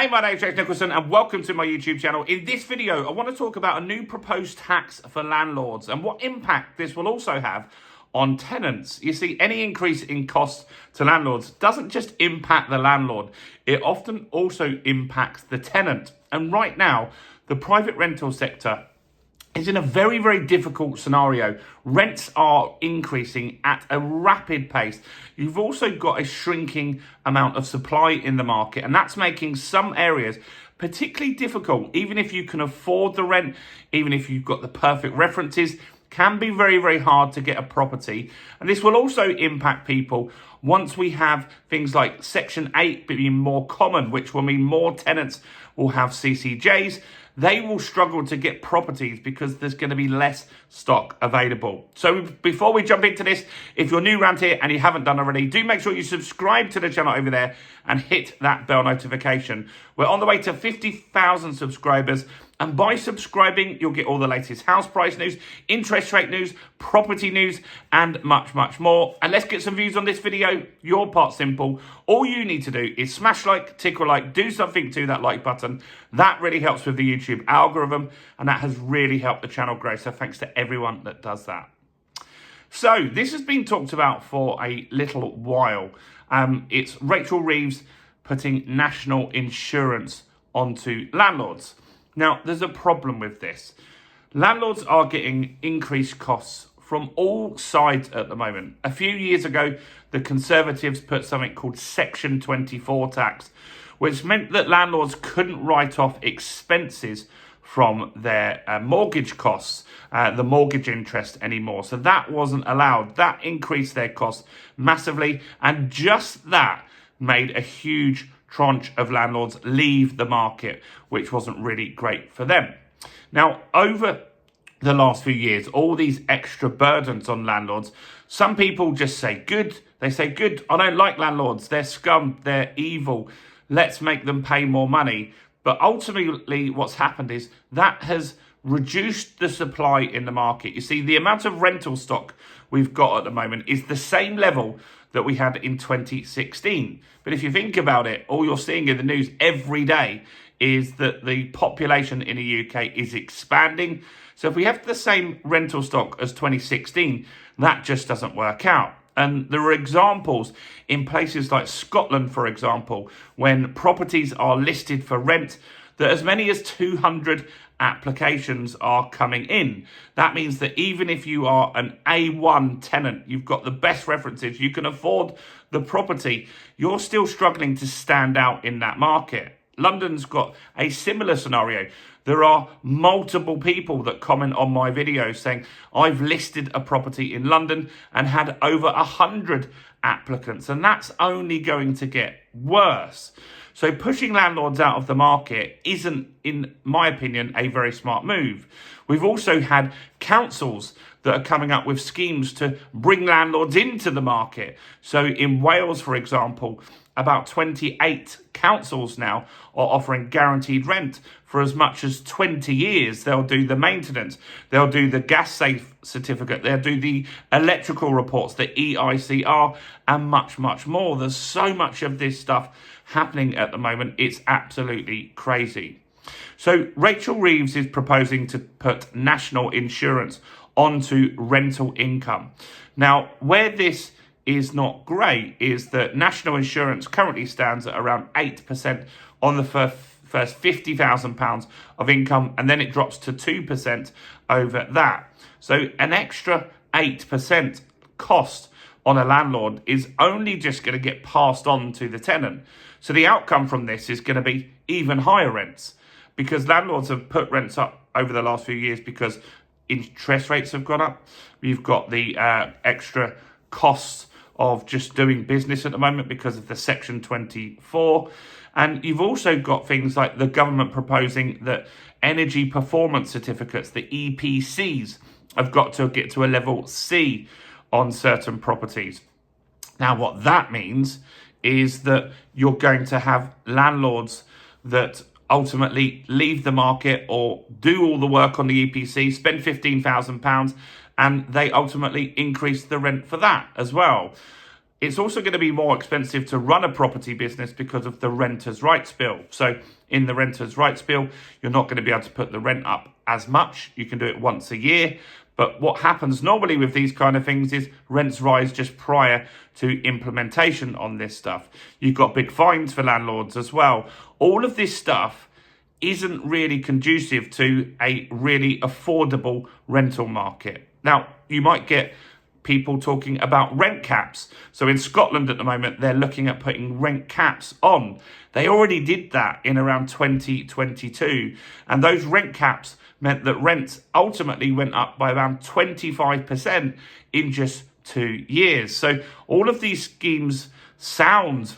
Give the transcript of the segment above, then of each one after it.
Hey, my name's James Nicholson and welcome to my YouTube channel. In this video, I want to talk about a new proposed tax for landlords and what impact this will also have on tenants. You see, any increase in costs to landlords doesn't just impact the landlord, it often also impacts the tenant. And right now, the private rental sector is in a very, very difficult scenario. Rents are increasing at a rapid pace. You've also got a shrinking amount of supply in the market, and that's making some areas particularly difficult. Even if you can afford the rent, even if you've got the perfect references, can be very, very hard to get a property. And this will also impact people once we have things like Section 8 being more common, which will mean more tenants will have CCJs. They will struggle to get properties because there's going to be less stock available. So before we jump into this, if you're new around here and you haven't done already, do make sure you subscribe to the channel over there and hit that bell notification. We're on the way to 50,000 subscribers. And by subscribing, you'll get all the latest house price news, interest rate news, property news, and much, much more. And let's get some views on this video. Your part's simple. All you need to do is smash like, tickle like, do something to that like button. That really helps with the YouTube algorithm, and that has really helped the channel grow. So thanks to everyone that does that. So this has been talked about for a little while. It's Rachel Reeves putting national insurance onto landlords. Now, there's a problem with this. Landlords are getting increased costs from all sides at the moment. A few years ago, the Conservatives put something called Section 24 tax, which meant that landlords couldn't write off expenses from their mortgage costs, the mortgage interest anymore. So that wasn't allowed. That increased their costs massively. And just that made a huge tranche of landlords leave the market, which wasn't really great for them. Now, over the last few years, all these extra burdens on landlords, some people just say, good. They say, good, I don't like landlords. They're scum, they're evil. Let's make them pay more money. But ultimately, what's happened is that has reduced the supply in the market. You see, the amount of rental stock we've got at the moment is the same level that we had in 2016. But if you think about it, all you're seeing in the news every day is that the population in the UK is expanding. So if we have the same rental stock as 2016, that just doesn't work out. And there are examples in places like Scotland, for example, when properties are listed for rent, that as many as 200 applications are coming in. That means that even if you are an A1 tenant, you've got the best references, you can afford the property, you're still struggling to stand out in that market. London's got a similar scenario. There are multiple people that comment on my videos saying, I've listed a property in London and had over 100 applicants, and that's only going to get worse. So pushing landlords out of the market isn't, in my opinion, a very smart move. We've also had councils that are coming up with schemes to bring landlords into the market. So in Wales, for example, about 28 councils now are offering guaranteed rent for as much as 20 years. They'll do the maintenance, they'll do the gas safe certificate, they'll do the electrical reports, the EICR, and much, much more. There's so much of this stuff happening at the moment. It's absolutely crazy. So Rachel Reeves is proposing to put national insurance onto rental income. Now, where this is not great is that national insurance currently stands at around 8% on the first £50,000 of income, and then it drops to 2% over that. So an extra 8% cost on a landlord is only just going to get passed on to the tenant. So the outcome from this is going to be even higher rents, because landlords have put rents up over the last few years because interest rates have gone up. You've got the extra costs of just doing business at the moment because of the Section 24. And you've also got things like the government proposing that energy performance certificates, the EPCs, have got to get to a level C on certain properties. Now, what that means is that you're going to have landlords that ultimately leave the market or do all the work on the EPC, spend £15,000, and they ultimately increase the rent for that as well. it's also going to be more expensive to run a property business because of the renters' rights bill. So in the renters' rights bill, you're not going to be able to put the rent up as much. You can do it once a year. But what happens normally with these kind of things is rents rise just prior to implementation on this stuff. You've got big fines for landlords as well. All of this stuff isn't really conducive to a really affordable rental market. Now, you might get people talking about rent caps. So in Scotland at the moment, they're looking at putting rent caps on. They already did that in around 2022. And those rent caps meant that rents ultimately went up by around 25% in just 2 years. So all of these schemes sound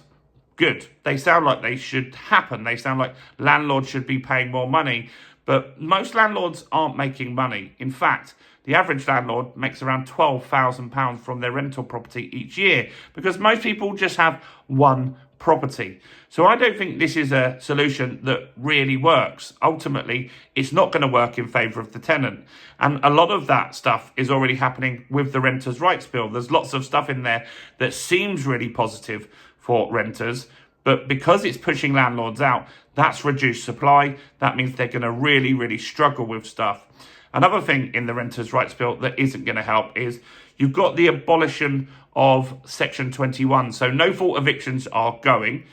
good. They sound like they should happen. They sound like landlords should be paying more money. But most landlords aren't making money. In fact, the average landlord makes around £12,000 from their rental property each year because most people just have one property. So I don't think this is a solution that really works. Ultimately, it's not going to work in favour of the tenant. And a lot of that stuff is already happening with the renters' rights bill. There's lots of stuff in there that seems really positive for renters, but because it's pushing landlords out, that's reduced supply. That means they're going to really struggle with stuff. Another thing in the renters' rights bill that isn't going to help is you've got the abolition of Section 21. So no-fault evictions are going,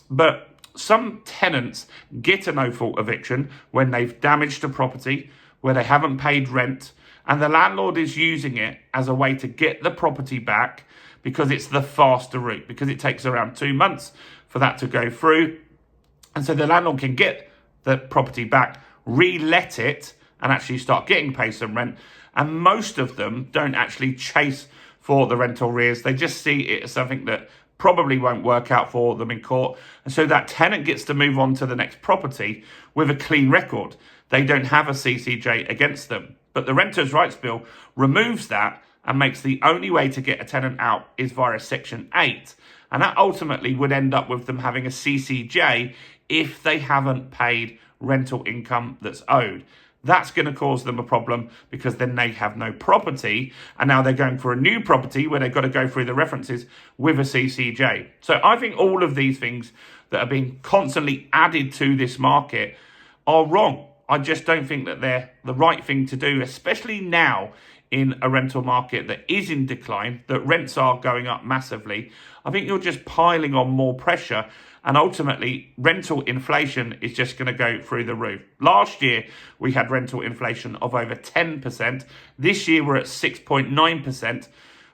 but some tenants get a no-fault eviction when they've damaged a property, where they haven't paid rent, and the landlord is using it as a way to get the property back because it's the faster route, because it takes around 2 months for that to go through. And so the landlord can get the property back, re-let it, and actually start getting paid some rent. And most of them don't actually chase for the rental arrears. They just see it as something that probably won't work out for them in court. And so that tenant gets to move on to the next property with a clean record. They don't have a CCJ against them. But the Renters' Rights Bill removes that and makes the only way to get a tenant out is via Section 8. And that ultimately would end up with them having a CCJ if they haven't paid rental income that's owed. That's going to cause them a problem because then they have no property, and now they're going for a new property where they've got to go through the references with a CCJ. So I think all of these things that are being constantly added to this market are wrong. I just don't think that they're the right thing to do, especially now in a rental market that is in decline, that rents are going up massively. I think you're just piling on more pressure, and ultimately rental inflation is just going to go through the roof. Last year, we had rental inflation of over 10%. This year, we're at 6.9%.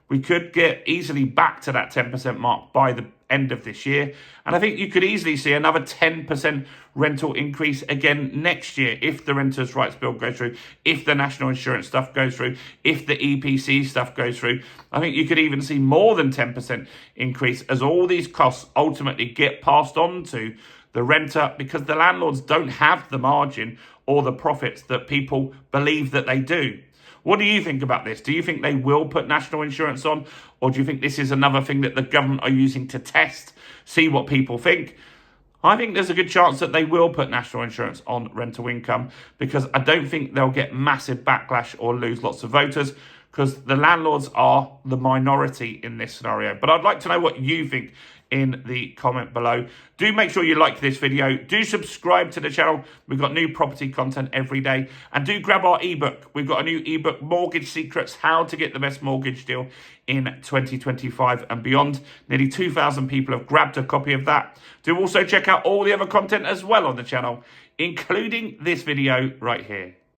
We could get easily back to that 10% mark by the end of this year. And I think you could easily see another 10% rental increase again next year if the Renters' Rights Bill goes through, if the national insurance stuff goes through, if the EPC stuff goes through. I think you could even see more than 10% increase as all these costs ultimately get passed on to the renter because the landlords don't have the margin or the profits that people believe that they do. What do you think about this? Do you think they will put national insurance on? Or do you think this is another thing that the government are using to test, see what people think? I think there's a good chance that they will put national insurance on rental income because I don't think they'll get massive backlash or lose lots of voters because the landlords are the minority in this scenario. But I'd like to know what you think in the comment below. Do make sure you like this video. Do subscribe to the channel. We've got new property content every day. And do grab our ebook. We've got a new ebook, Mortgage Secrets, How to Get the Best Mortgage Deal in 2025 and beyond. Nearly 2,000 people have grabbed a copy of that. Do also check out all the other content as well on the channel, including this video right here.